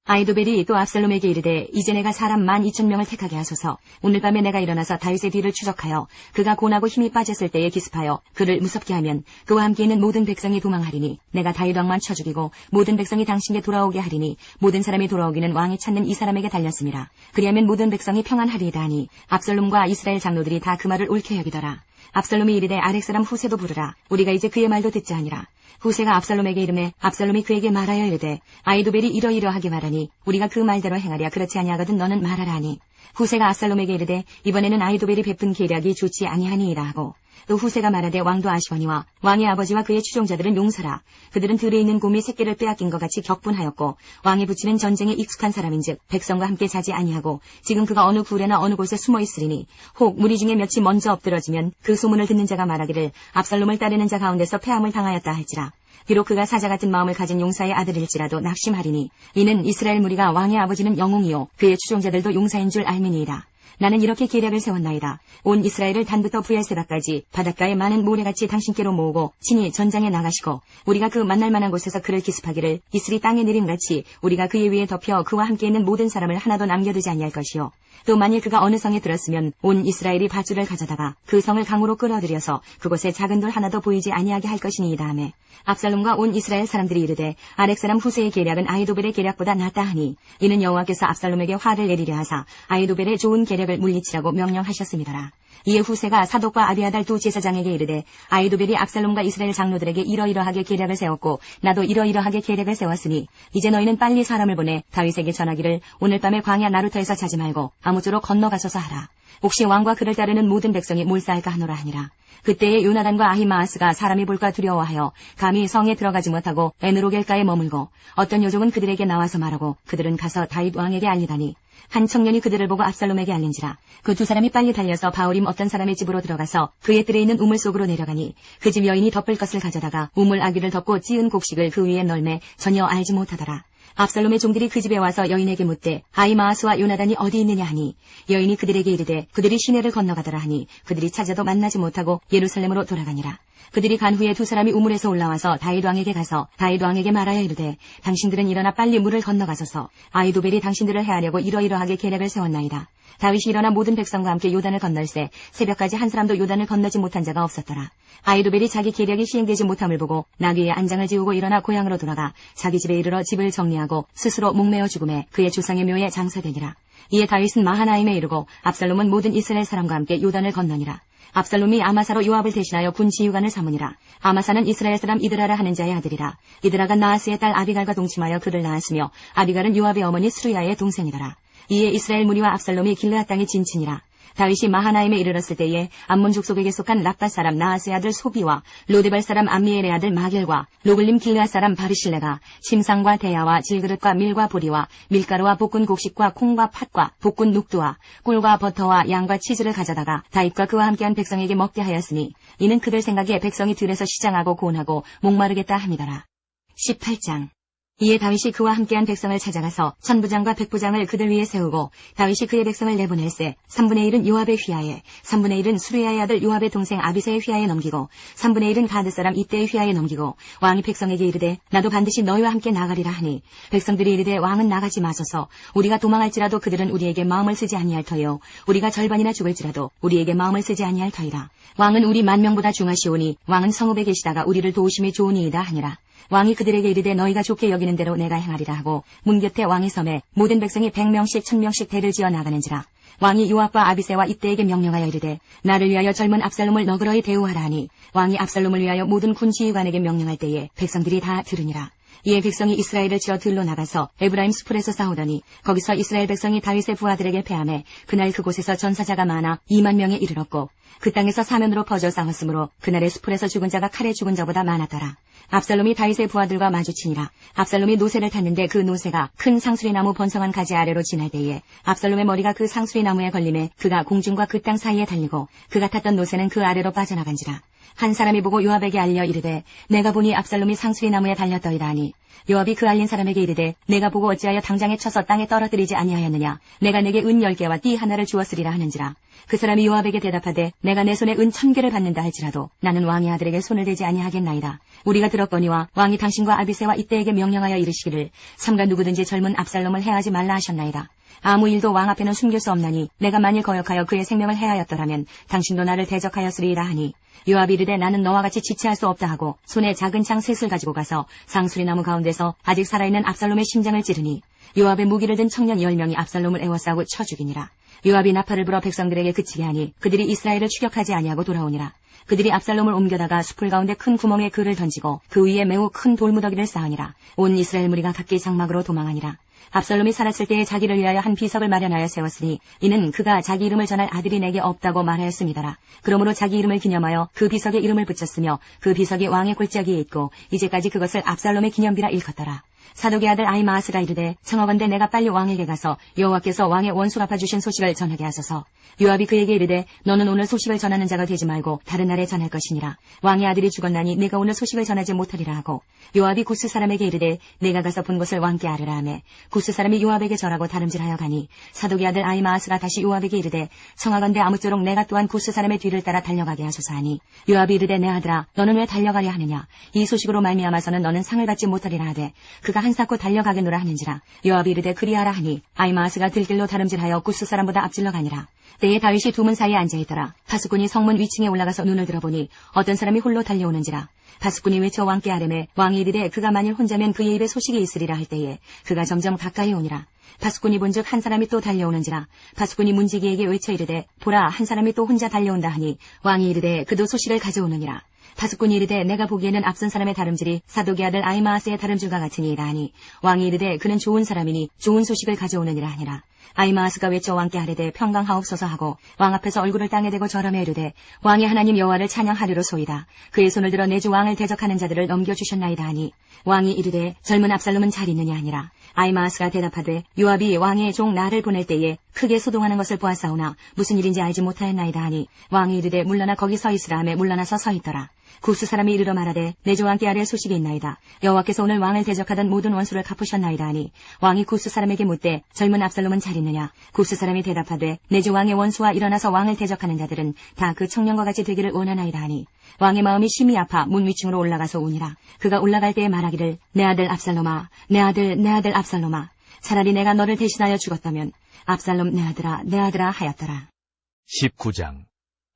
아히도벨이 또 압살롬에게 이르되 이제 내가 사람 12,000명을 택하게 하소서. 오늘 밤에 내가 일어나서 다윗의 뒤를 추적하여 그가 고나고 힘이 빠졌을 때에 기습하여 그를 무섭게 하면 그와 함께 있는 모든 백성이 도망하리니 내가 다윗 왕만 쳐 죽이고 모든 백성이 당신께 돌아오게 하리니 모든 사람이 돌아오기는 왕이 찾는 이 사람에게 달렸음이라. 그리하면 모든 백성이 평안하리이다 하니 압살롬과 이스라엘 장로들이 다 그 말을 옳게 여기더라. 압살롬이 이르되 아렉 사람 후세도 부르라. 우리가 이제 그의 말도 듣자 하니라. 후세가 압살롬에게 이르매 압살롬이 그에게 말하여 이르되 아히도벨이 이러이러하게 말하니 우리가 그 말대로 행하랴. 그렇지 아니하거든 너는 말하라 하니 후세가 압살롬에게 이르되 이번에는 아히도벨이 베푼 계략이 좋지 아니하니이다 하고 또 후세가 말하되 왕도 아시거니와 왕의 아버지와 그의 추종자들은 용사라. 그들은 들에 있는 곰이 새끼를 빼앗긴 것 같이 격분하였고 왕의 부친은 전쟁에 익숙한 사람인즉 백성과 함께 자지 아니하고 지금 그가 어느 굴에나 어느 곳에 숨어 있으리니 혹 무리 중에 몇이 먼저 엎드러지면 그 소문을 듣는 자가 말하기를 압살롬을 따르는 자 가운데서 패함을 당하였다 할지라. 비록 그가 사자 같은 마음을 가진 용사의 아들일지라도 낙심하리니 이는 이스라엘 무리가 왕의 아버지는 영웅이요 그의 추종자들도 용사인 줄 알미니이다. 나는 이렇게 계략을 세웠나이다. 온 이스라엘을 단부터 부엘세바까지 바닷가에 많은 모래같이 당신께로 모으고 친히 전장에 나가시고 우리가 그 만날 만한 곳에서 그를 기습하기를 이슬이 땅에 내림같이 우리가 그의 위에 덮여 그와 함께 있는 모든 사람을 하나도 남겨두지 아니할 것이요. 또 만일 그가 어느 성에 들었으면 온 이스라엘이 밧줄을 가져다가 그 성을 강으로 끌어들여서 그곳에 작은 돌 하나도 보이지 아니하게 할 것이니 이 다음에 압살롬과 온 이스라엘 사람들이 이르되 아렉 사람 후세의 계략은 아히도벨의 계략보다 낫다 하니 이는 여호와께서 압살롬에게 화를 내리려 하사 아히도벨의 좋은 계략을 물리치라고 명령하셨음이더라. 이에 후세가 사독과 아비아달 두 제사장에게 이르되 아히도벨이 압살롬과 이스라엘 장로들에게 이러이러하게 계략을 세웠고 나도 이러이러하게 계략을 세웠으니 이제 너희는 빨리 사람을 보내 다윗에게 전하기를 오늘 밤에 광야 나루터에서 자지 말고 아무쪼록 건너가소서 하라. 혹시 왕과 그를 따르는 모든 백성이 몰사할까 하노라 하니라. 그때에 요나단과 아히마아스가 사람이 볼까 두려워하여 감히 성에 들어가지 못하고 에느로겔가에 머물고 어떤 요종은 그들에게 나와서 말하고 그들은 가서 다윗 왕에게 알리다니 한 청년이 그들을 보고 압살롬에게 알린지라. 그 두 사람이 빨리 달려서 바울임 어떤 사람의 집으로 들어가서 그의 뜰에 있는 우물 속으로 내려가니 그 집 여인이 덮을 것을 가져다가 우물 아귀를 덮고 찌은 곡식을 그 위에 널매 전혀 알지 못하더라. 압살롬의 종들이 그 집에 와서 여인에게 묻되 아히마아스와 요나단이 어디 있느냐 하니 여인이 그들에게 이르되 그들이 시내를 건너가더라 하니 그들이 찾아도 만나지 못하고 예루살렘으로 돌아가니라. 그들이 간 후에 두 사람이 우물에서 올라와서 다윗 왕에게 가서 다윗 왕에게 말하여 이르되 당신들은 일어나 빨리 물을 건너가소서 아히도벨이 당신들을 해하려고 이러이러하게 계략을 세웠나이다. 다윗이 일어나 모든 백성과 함께 요단을 건널세 새벽까지 한 사람도 요단을 건너지 못한 자가 없었더라. 아히도벨이 자기 계략이 시행되지 못함을 보고 나귀에 안장을 지우고 일어나 고향으로 돌아가 자기 집에 이르러 집을 정리하고 스스로 목매어 죽음에 그의 조상의 묘에 장사되니라. 이에 다윗은 마하나임에 이르고 압살롬은 모든 이스라엘 사람과 함께 요단을 건너니라. 압살롬이 아마사로 요압을 대신하여 군 지휘관을 삼으니라. 아마사는 이스라엘 사람 이드라라 하는 자의 아들이라. 이드라가 나하스의 딸 아비갈과 동침하여 그를 낳았으며 아비갈은 요압의 어머니 스루야의 동생이더라. 이에 이스라엘 무리와 압살롬이 길르앗 땅에 진친이라. 다윗이 마하나임에 이르렀을 때에 암몬 족속에게 속한 랍밧 사람 나하스의 아들 소비와 로데발 사람 암미엘의 아들 마겔과 로글림 길르앗 사람 바르실레가 심상과 대야와 질그릇과 밀과 보리와 밀가루와 볶은 곡식과 콩과 팥과 볶은 눅두와 꿀과 버터와 양과 치즈를 가져다가 다윗과 그와 함께한 백성에게 먹게 하였으니 이는 그들 생각에 백성이 들에서 시장하고 고운하고 목마르겠다 함이더라. 18장 이에 다윗이 그와 함께한 백성을 찾아가서 천부장과 백부장을 그들 위에 세우고 다윗이 그의 백성을 내보낼세 3분의 1은 요압의 휘하에 3분의 1은 수르야의 아들 요압의 동생 아비새의 휘하에 넘기고 3분의 1은 가드 사람 이때의 휘하에 넘기고 왕이 백성에게 이르되 나도 반드시 너희와 함께 나가리라 하니 백성들이 이르되 왕은 나가지 마소서 우리가 도망할지라도 그들은 우리에게 마음을 쓰지 아니할 터요 우리가 절반이나 죽을지라도 우리에게 마음을 쓰지 아니할 터이라. 왕은 우리 10,000명보다 중하시오니 왕은 성읍에 계시다가 우리를 도우심이 좋으니이다 하니라. 왕이 그들에게 이르되 너희가 좋게 여기는 대로 내가 행하리라 하고 문 곁에 왕의 섬에 모든 백성이 100명씩 1000명씩 대를 지어 나가는지라. 왕이 요압과 아비새와 이때에게 명령하여 이르되 나를 위하여 젊은 압살롬을 너그러이 대우하라 하니 왕이 압살롬을 위하여 모든 군 지휘관에게 명령할 때에 백성들이 다 들으니라. 이에 백성이 이스라엘을 치러 들로 나가서 에브라임 수풀에서 싸우더니 거기서 이스라엘 백성이 다윗의 부하들에게 패하매 그날 그곳에서 전사자가 많아 20,000명에 이르렀고 그 땅에서 사면으로 퍼져 싸웠으므로 그날의 수풀에서 죽은 자가 칼에 죽은 자보다 많았더라. 압살롬이 다윗의 부하들과 마주치니라. 압살롬이 노새를 탔는데 그 노새가 큰 상수리나무 번성한 가지 아래로 지날 때에 압살롬의 머리가 그 상수리나무에 걸림에 그가 공중과 그 땅 사이에 달리고 그가 탔던 노새는 그 아래로 빠져나간지라. 한 사람이 보고 요압에게 알려 이르되 내가 보니 압살롬이 상수리나무에 달렸더이다 하니 요압이 그 알린 사람에게 이르되 내가 보고 어찌하여 당장에 쳐서 땅에 떨어뜨리지 아니하였느냐 내가 내게 은 10개와 띠 하나를 주었으리라 하는지라. 그 사람이 요압에게 대답하되 내가 내 손에 은 1000개를 받는다 할지라도 나는 왕의 아들에게 손을 대지 아니하겠나이다. 우리가 들었거니와 왕이 당신과 아비새와 이때에게 명령하여 이르시기를 삼가 누구든지 젊은 압살롬을 해하지 말라 하셨나이다. 아무 일도 왕 앞에는 숨길 수 없나니 내가 만일 거역하여 그의 생명을 해하였더라면 당신도 나를 대적하였으리이다 하니 요압이 이르되 나는 너와 같이 지체할 수 없다 하고 손에 작은 창 셋을 가지고 가서 상수리나무 가운데서 아직 살아있는 압살롬의 심장을 찌르니 요압의 무기를 든 청년 10명이 압살롬을 에워싸고 쳐 죽이니라. 요압이 나팔을 불어 백성들에게 그치게 하니 그들이 이스라엘을 추격하지 아니하고 돌아오니라. 그들이 압살롬을 옮겨다가 숲을 가운데 큰 구멍에 그를 던지고 그 위에 매우 큰 돌무더기를 쌓으니라. 온 이스라엘 무리가 각기 장막으로 도망하니라. 압살롬이 살았을 때에 자기를 위하여 한 비석을 마련하여 세웠으니 이는 그가 자기 이름을 전할 아들이 내게 없다고 말하였음이더라. 그러므로 자기 이름을 기념하여 그 비석에 이름을 붙였으며 그 비석이 왕의 골짜기에 있고 이제까지 그것을 압살롬의 기념비라 일컫더라. 사독의 아들 아히마아스가 이르되 청하건대 내가 빨리 왕에게 가서 여호와께서 왕의 원수 갚아주신 소식을 전하게 하소서. 요압이 그에게 이르되 너는 오늘 소식을 전하는 자가 되지 말고 다른 날에 전할 것이니라. 왕의 아들이 죽었나니 내가 오늘 소식을 전하지 못하리라 하고 요압이 구스 사람에게 이르되 내가 가서 본 것을 왕께 아뢰라 하매 구스 사람이 요압에게 절하고 다름질하여 가니 사독의 아들 아히마아스가 다시 요압에게 이르되 청하건대 아무쪼록 내가 또한 구스 사람의 뒤를 따라 달려가게 하소서 하니 요압이 이르되 내 아들아 너는 왜 달려가려 하느냐 이 소식으로 말미암아서는 너는 상을 받지 못하리라 하되 그가 한사코 달려가겠노라 하는지라. 요압이 이르되 그리하라 하니 아히마아스가 들길로 다름질하여 구스 사람보다 앞질러 가니라. 때에 다윗이 두문 사이에 앉아있더라. 파수꾼이 성문 위층에 올라가서 눈을 들어보니 어떤 사람이 홀로 달려오는지라. 파수꾼이 외쳐 왕께 아뢰매 왕이 이르되 그가 만일 혼자면 그의 입에 소식이 있으리라 할 때에 그가 점점 가까이 오니라. 파수꾼이 본즉 한 사람이 또 달려오는지라. 파수꾼이 문지기에게 외쳐 이르되 보라 한 사람이 또 혼자 달려온다 하니 왕이 이르되 그도 소식을 가져오느니라. 파수꾼이 이르되 내가 보기에는 앞선 사람의 다름질이 사독의 아들 아히마아스의 다름질과 같으니이다 하니 왕이 이르되 그는 좋은 사람이니 좋은 소식을 가져오느니라 하니라. 아히마아스가 외쳐 왕께 아뢰되 평강하옵소서 하고 왕 앞에서 얼굴을 땅에 대고 절하며 이르되 왕의 하나님 여호와를 찬양하리로소이다. 그의 손을 들어 내 주 왕을 대적하는 자들을 넘겨주셨나이다 하니 왕이 이르되 젊은 압살롬은 잘 있느냐 하니라. 아히마아스가 대답하되 요압이 왕의 종 나를 보낼 때에 크게 소동하는 것을 보았사오나 무슨 일인지 알지 못하였나이다 하니 왕이 이르되 물러나 거기 서 있으라 하매 물러나서 서 있더라. 구스 사람이 이르러 말하되 내 주 왕께 아뢰 소식이 있나이다. 여호와께서 오늘 왕을 대적하던 모든 원수를 갚으셨나이다 하니 왕이 구스 사람에게 묻되 젊은 압살롬은 잘 있느냐. 구스 사람이 대답하되 내 주 왕의 원수와 일어나서 왕을 대적하는 자들은 다 그 청년과 같이 되기를 원하나이다 하니 왕의 마음이 심히 아파 문 위층으로 올라가서 우니라. 그가 올라갈 때에 말하기를 내 아들 압살롬아 내 아들 압살롬아 차라리 내가 너를 대신하여 죽었다면 압살롬 내 아들아 하였더라. 19장.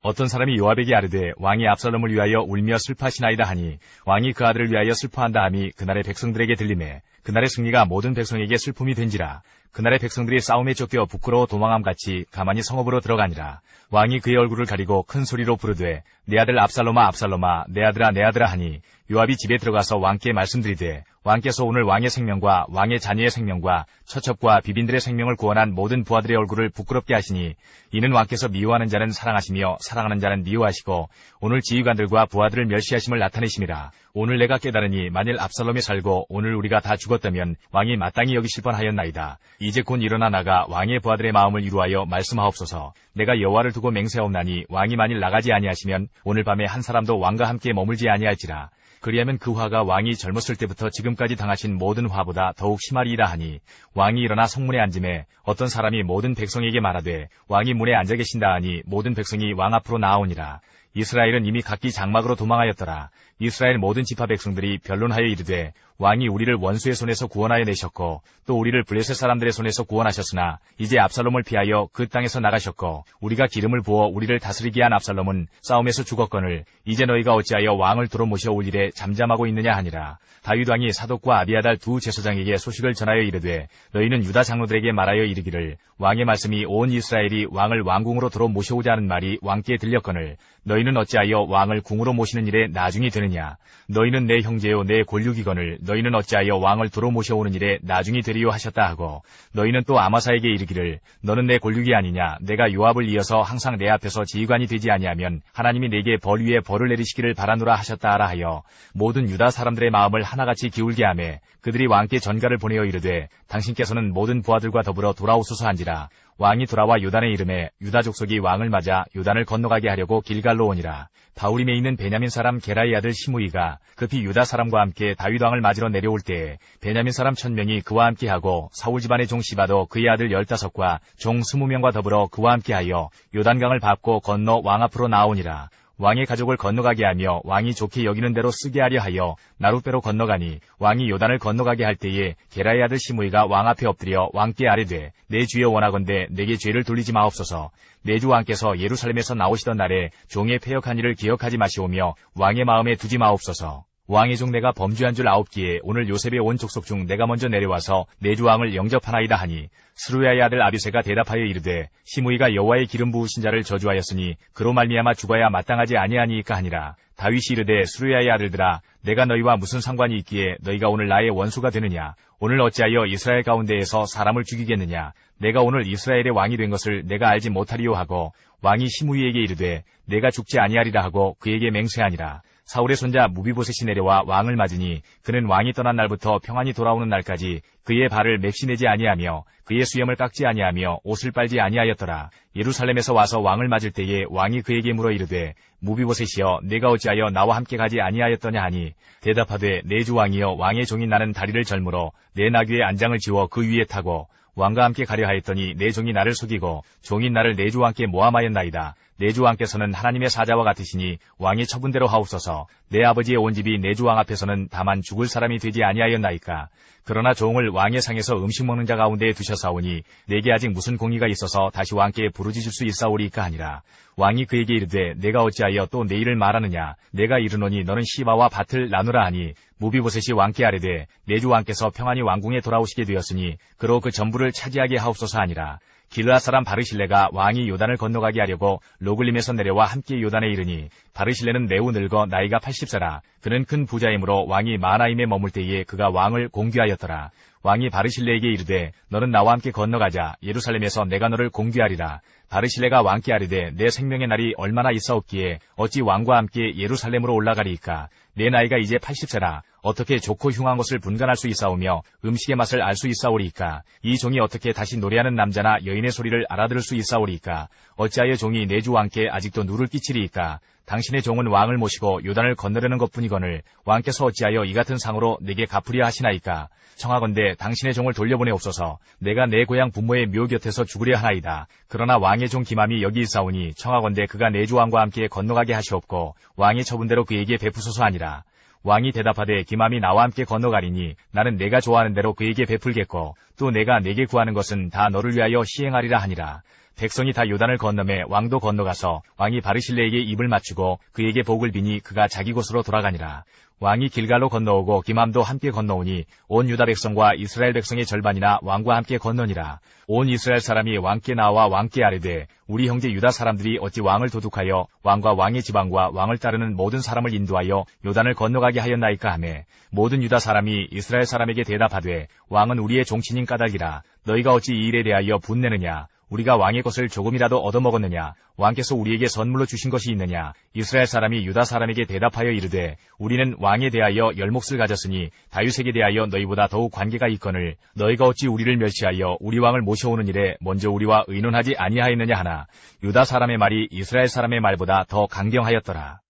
어떤 사람이 요압에게 아뢰되 왕이 압살롬을 위하여 울며 슬퍼하시나이다 하니 왕이 그 아들을 위하여 슬퍼한다 함이 그날의 백성들에게 들리매 그날의 승리가 모든 백성에게 슬픔이 된지라. 그날의 백성들이 싸움에 쫓겨 부끄러워 도망함같이 가만히 성읍으로 들어가니라. 왕이 그의 얼굴을 가리고 큰 소리로 부르되 내 아들 압살롬아 압살롬아 내 아들아 하니 요압이 집에 들어가서 왕께 말씀드리되 왕께서 오늘 왕의 생명과 왕의 자녀의 생명과 처첩과 비빈들의 생명을 구원한 모든 부하들의 얼굴을 부끄럽게 하시니 이는 왕께서 미워하는 자는 사랑하시며 사랑하는 자는 미워하시고 오늘 지휘관들과 부하들을 멸시하심을 나타내심이라. 오늘 내가 깨달으니 만일 압살롬이 살고 오늘 우리가 다 죽었다면 왕이 마땅히 여기실 뻔하였나이다. 이제 곧 일어나 나가 왕의 부하들의 마음을 이루하여 말씀하옵소서. 내가 여호와를 두고 맹세하옵나니 왕이 만일 나가지 아니하시면 오늘 밤에 한 사람도 왕과 함께 머물지 아니할지라. 그리하면 그 화가 왕이 젊었을 때부터 지금까지 당하신 모든 화보다 더욱 심하리이다 하니 왕이 일어나 성문에 앉음에 어떤 사람이 모든 백성에게 말하되 왕이 문에 앉아 계신다 하니 모든 백성이 왕 앞으로 나아오니라. 이스라엘은 이미 각기 장막으로 도망하였더라. 이스라엘 모든 지파 백성들이 변론하여 이르되 왕이 우리를 원수의 손에서 구원하여 내셨고 또 우리를 블레셋 사람들의 손에서 구원하셨으나 이제 압살롬을 피하여 그 땅에서 나가셨고 우리가 기름을 부어 우리를 다스리게 한 압살롬은 싸움에서 죽었거늘 이제 너희가 어찌하여 왕을 들어 모셔올 일에 잠잠하고 있느냐 하니라. 다윗 왕이 사독과 아비아달 두 제사장에게 소식을 전하여 이르되 너희는 유다 장로들에게 말하여 이르기를 왕의 말씀이 온 이스라엘이 왕을 왕궁으로 들어 모셔오자 하는 말이 왕께 들렸거늘 너희는 어찌하여 왕을 궁으로 모시는 일에 나중이 되느냐. 너희는 내 형제요 내 골육이거늘 너희는 어찌하여 왕을 들어 모셔오는 일에 나중이 되리요 하셨다 하고 너희는 또 아마사에게 이르기를 너는 내 골육이 아니냐. 내가 요압을 이어서 항상 내 앞에서 지휘관이 되지 아니하면 하나님이 내게 벌 위에 벌을 내리시기를 바라노라 하셨다 하라 하여 모든 유다 사람들의 마음을 하나같이 기울게 하매 그들이 왕께 전가를 보내어 이르되 당신께서는 모든 부하들과 더불어 돌아오소서 한지라. 왕이 돌아와 요단에 이름에 유다 족속이 왕을 맞아 요단을 건너가게 하려고 길갈로 오니라. 바후림에 있는 베냐민 사람 게라의 아들 시므이가 급히 유다 사람과 함께 다윗 왕을 맞으러 내려올 때에 베냐민 사람 1000명이 그와 함께하고 사울 집안의 종 시바도 그의 아들 15과 종 20명과 더불어 그와 함께하여 요단강을 밟고 건너 왕 앞으로 나오니라. 왕의 가족을 건너가게 하며 왕이 좋게 여기는 대로 쓰게 하려 하여 나룻배로 건너가니 왕이 요단을 건너가게 할 때에 게라의 아들 시므이가 왕 앞에 엎드려 왕께 아뢰되 내 주여 원하건대 내게 죄를 돌리지 마옵소서. 내 주 왕께서 예루살렘에서 나오시던 날에 종의 패역한 일을 기억하지 마시오며 왕의 마음에 두지 마옵소서. 왕의 종 내가 범죄한 줄 아옵기에 오늘 요셉의 온 족속 중 내가 먼저 내려와서 내 주 왕을 영접하나이다 하니 스루야의 아들 아비새가 대답하여 이르되 시므이가 여호와의 기름 부으신 자를 저주하였으니 그로 말미암아 죽어야 마땅하지 아니하니이까 하니라. 다윗이 이르되 스루야의 아들들아 내가 너희와 무슨 상관이 있기에 너희가 오늘 나의 원수가 되느냐. 오늘 어찌하여 이스라엘 가운데에서 사람을 죽이겠느냐. 내가 오늘 이스라엘의 왕이 된 것을 내가 알지 못하리요 하고 왕이 시므이에게 이르되 내가 죽지 아니하리라 하고 그에게 맹세하니라. 사울의 손자 무비보셋이 내려와 왕을 맞으니 그는 왕이 떠난 날부터 평안히 돌아오는 날까지 그의 발을 맵시내지 아니하며 그의 수염을 깎지 아니하며 옷을 빨지 아니하였더라. 예루살렘에서 와서 왕을 맞을 때에 왕이 그에게 물어 이르되 무비보셋이여 내가 어찌하여 나와 함께 가지 아니하였더냐 하니 대답하되 내 주 왕이여 왕의 종인 나는 다리를 절므로 내 나귀의 안장을 지워 그 위에 타고 왕과 함께 가려 하였더니 내 종이 나를 속이고 종인 나를 내 주와 함께 모함하였나이다. 내 주 왕께서는 하나님의 사자와 같으시니 왕의 처분대로 하옵소서. 내 아버지의 온 집이 내 주 왕 앞에서는 다만 죽을 사람이 되지 아니하였나이까. 그러나 종을 왕의 상에서 음식 먹는 자 가운데에 두셨사오니 내게 아직 무슨 공의가 있어서 다시 왕께 부르짖을 수 있사오리이까 하니라. 왕이 그에게 이르되 내가 어찌하여 또 내 일을 말하느냐. 내가 이르노니 너는 시바와 밭을 나누라 하니 무비보셋이 왕께 아뢰되 내 주 왕께서 평안히 왕궁에 돌아오시게 되었으니 그로 그 전부를 차지하게 하옵소서 하니라. 길르앗 사람 바르실레가 왕이 요단을 건너가게 하려고 로글림에서 내려와 함께 요단에 이르니 바르실레는 매우 늙어 나이가 80세라. 그는 큰 부자이므로 왕이 마하나임에 머물 때에 그가 왕을 공귀하였더라. 왕이 바르실레에게 이르되 너는 나와 함께 건너가자. 예루살렘에서 내가 너를 공귀하리라. 바르실레가 왕께 아뢰되 내 생명의 날이 얼마나 있사옵기에 어찌 왕과 함께 예루살렘으로 올라가리이까. 내 나이가 이제 80세라. 어떻게 좋고 흉한 것을 분간할 수 있사오며 음식의 맛을 알 수 있사오리이까. 이 종이 어떻게 다시 노래하는 남자나 여인의 소리를 알아들을 수 있사오리이까. 어찌하여 종이 내 주 왕께 아직도 누를 끼치리이까. 당신의 종은 왕을 모시고 요단을 건너려는 것뿐이거늘 왕께서 어찌하여 이 같은 상으로 내게 갚으려 하시나이까. 청하건대 당신의 종을 돌려보내옵소서. 내가 내 고향 부모의 묘 곁에서 죽으려 하나이다. 그러나 왕의 종 기맘이 여기 있사오니 청하건대 그가 내 주 왕과 함께 건너가게 하시옵고 왕의 처분대로 그에게 베푸소서 하니라. 왕이 대답하되 기맘이 나와 함께 건너가리니 나는 내가 좋아하는 대로 그에게 베풀겠고 또 내가 내게 구하는 것은 다 너를 위하여 시행하리라 하니라. 백성이 다 요단을 건너매 왕도 건너가서 왕이 바르실레에게 입을 맞추고 그에게 복을 비니 그가 자기 곳으로 돌아가니라. 왕이 길갈로 건너오고 기맘도 함께 건너오니 온 유다 백성과 이스라엘 백성의 절반이나 왕과 함께 건너니라. 온 이스라엘 사람이 왕께 나와 왕께 아뢰되 우리 형제 유다 사람들이 어찌 왕을 도둑하여 왕과 왕의 지방과 왕을 따르는 모든 사람을 인도하여 요단을 건너가게 하였나이까 하매 모든 유다 사람이 이스라엘 사람에게 대답하되 왕은 우리의 종친인 까닭이라. 너희가 어찌 이 일에 대하여 분내느냐. 우리가 왕의 것을 조금이라도 얻어먹었느냐. 왕께서 우리에게 선물로 주신 것이 있느냐. 이스라엘 사람이 유다 사람에게 대답하여 이르되 우리는 왕에 대하여 열몫을 가졌으니 다윗에게 대하여 너희보다 더욱 관계가 있거늘 너희가 어찌 우리를 멸시하여 우리 왕을 모셔오는 일에 먼저 우리와 의논하지 아니하였느냐 하나. 유다 사람의 말이 이스라엘 사람의 말보다 더 강경하였더라.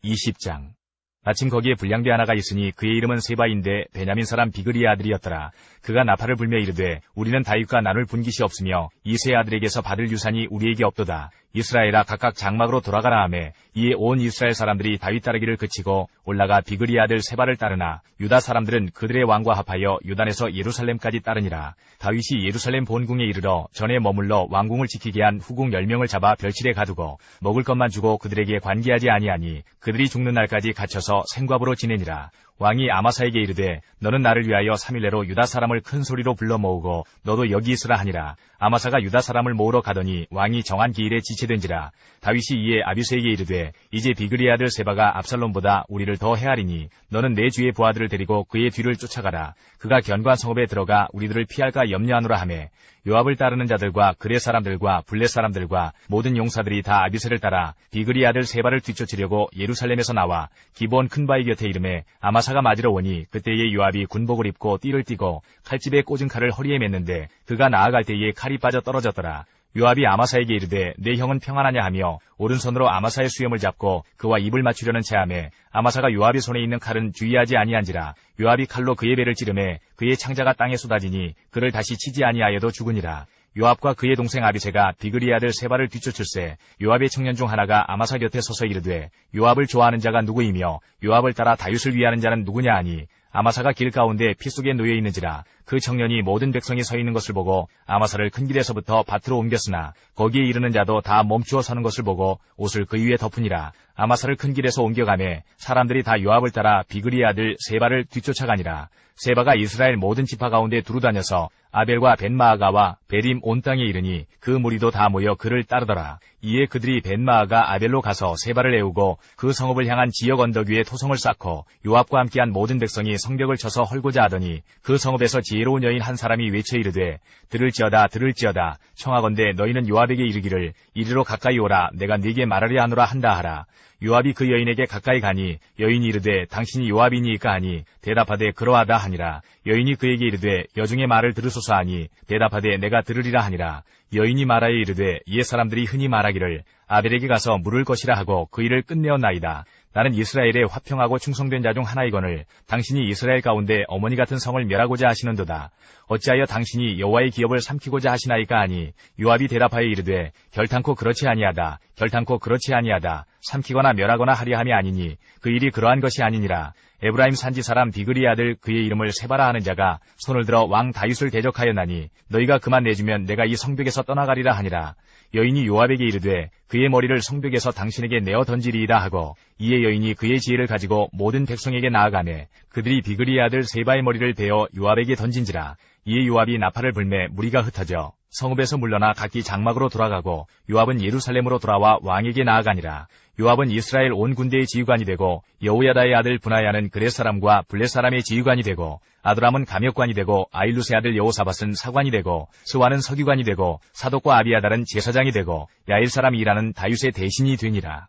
20장. 마침 거기에 불량배 하나가 있으니 그의 이름은 세바인데 베냐민 사람 비그리의 아들이었더라. 그가 나팔을 불며 이르되 우리는 다윗과 나눌 분깃이 없으며 이 세 아들에게서 받을 유산이 우리에게 없도다. 이스라엘아 각각 장막으로 돌아가라 하매 이에 온 이스라엘 사람들이 다윗 따르기를 그치고 올라가 비그리의 아들 세바를 따르나 유다 사람들은 그들의 왕과 합하여 유단에서 예루살렘까지 따르니라. 다윗이 예루살렘 본궁에 이르러 전에 머물러 왕궁을 지키게 한 후궁 10명을 잡아 별실에 가두고 먹을 것만 주고 그들에게 관계하지 아니하니 그들이 죽는 날까지 갇혀서 생과부로 지내니라. 왕이 아마사에게 이르되 너는 나를 위하여 3일 내로 유다 사람을 큰 소리로 불러 모으고 너도 여기 있으라 하니라. 아마사가 유다 사람을 모으러 가더니 왕이 정한 기일에 지체된지라. 다윗이 이에 아비새에게 이르되 이제 비그리의 아들 세바가 압살롬보다 우리를 더 헤아리니 너는 내 주의 부하들을 데리고 그의 뒤를 쫓아가라. 그가 견고한 성읍에 들어가 우리들을 피할까 염려하노라 하매 요압을 따르는 자들과 그레 사람들과 블렛 사람들과 모든 용사들이 다 아비새를 따라 비그리의 아들 세바를 뒤쫓으려고 예루살렘에서 나와 기브온 큰 바위 곁에 이르매 아마사가 맞으러 오니 그때에 요압이 군복을 입고 띠를 띠고 칼집에 꽂은 칼을 허리에 맸는데 그가 나아갈 때에 칼이 빠져 떨어졌더라. 요압이 아마사에게 이르되 내 형은 평안하냐 하며 오른손으로 아마사의 수염을 잡고 그와 입을 맞추려는 체함에 아마사가 요압의 손에 있는 칼은 주의하지 아니한지라. 요압이 칼로 그의 배를 찌르매 그의 창자가 땅에 쏟아지니 그를 다시 치지 아니하여도 죽으니라. 요압과 그의 동생 아비새가 비그리의 아들 세바를 뒤쫓을세 요압의 청년 중 하나가 아마사 곁에 서서 이르되 요압을 좋아하는 자가 누구이며 요압을 따라 다윗을 위하는 자는 누구냐 하니 아마사가 길 가운데 피 속에 놓여 있는지라. 그 청년이 모든 백성이 서 있는 것을 보고 아마사를 큰 길에서부터 밭으로 옮겼으나 거기에 이르는 자도 다 멈추어 서는 것을 보고 옷을 그 위에 덮으니라. 아마사를 큰 길에서 옮겨가매 사람들이 다 요압을 따라 비그리의 아들 세바를 뒤쫓아가니라. 세바가 이스라엘 모든 지파 가운데 두루다녀서 아벨과 벤마아가와 베림 온 땅에 이르니 그 무리도 다 모여 그를 따르더라. 이에 그들이 벤마아가 아벨로 가서 세바를 애우고 그 성읍을 향한 지역 언덕 위에 토성을 쌓고 요압과 함께한 모든 백성이 성벽을 쳐서 헐고자 하더니 그 성읍에서 지혜로운 여인 한 사람이 외쳐 이르되 들을지어다 들을지어다 청하건대 너희는 요압에게 이르기를 이리로 가까이 오라 내가 네게 말하려 하노라 한다 하라. 요압이 그 여인에게 가까이 가니 여인이 이르되 당신이 요압이니이까 하니 대답하되 그러하다 하니라. 여인이 그에게 이르되 여중의 말을 들으소서 하니 대답하되 내가 들으리라 하니라. 여인이 말하여 이르되 옛 사람들이 흔히 말하기를 아벨에게 가서 물을 것이라 하고 그 일을 끝내었나이다. 나는 이스라엘에 화평하고 충성된 자 중 하나이거늘 당신이 이스라엘 가운데 어머니 같은 성을 멸하고자 하시는도다. 어찌하여 당신이 여호와의 기업을 삼키고자 하시나이까 하니 요압이 대답하여 이르되 결탄코 그렇지 아니하다. 결탄코 그렇지 아니하다. 삼키거나 멸하거나 하려 함이 아니니 그 일이 그러한 것이 아니니라. 에브라임 산지 사람 비그리의 아들 그의 이름을 세바라 하는 자가 손을 들어 왕 다윗을 대적하였나니 너희가 그만 내주면 내가 이 성벽에서 떠나가리라 하니라. 여인이 요압에게 이르되 그의 머리를 성벽에서 당신에게 내어 던지리이다 하고 이에 여인이 그의 지혜를 가지고 모든 백성에게 나아가매 그들이 비그리의 아들 세바의 머리를 베어 요압에게 던진지라. 이에 요압이 나팔을 불매 무리가 흩어져 성읍에서 물러나 각기 장막으로 돌아가고 요압은 예루살렘으로 돌아와 왕에게 나아가니라. 요압은 이스라엘 온 군대의 지휘관이 되고 여호야다의 아들 분하야는 그렛 사람과 블렛 사람의 지휘관이 되고 아도람은 감역관이 되고 아일루스의 아들 여호사밧은 사관이 되고 스와는 서기관이 되고 사독과 아비아달은 제사장이 되고 야일 사람 이라는 다윗의 대신이 되니라.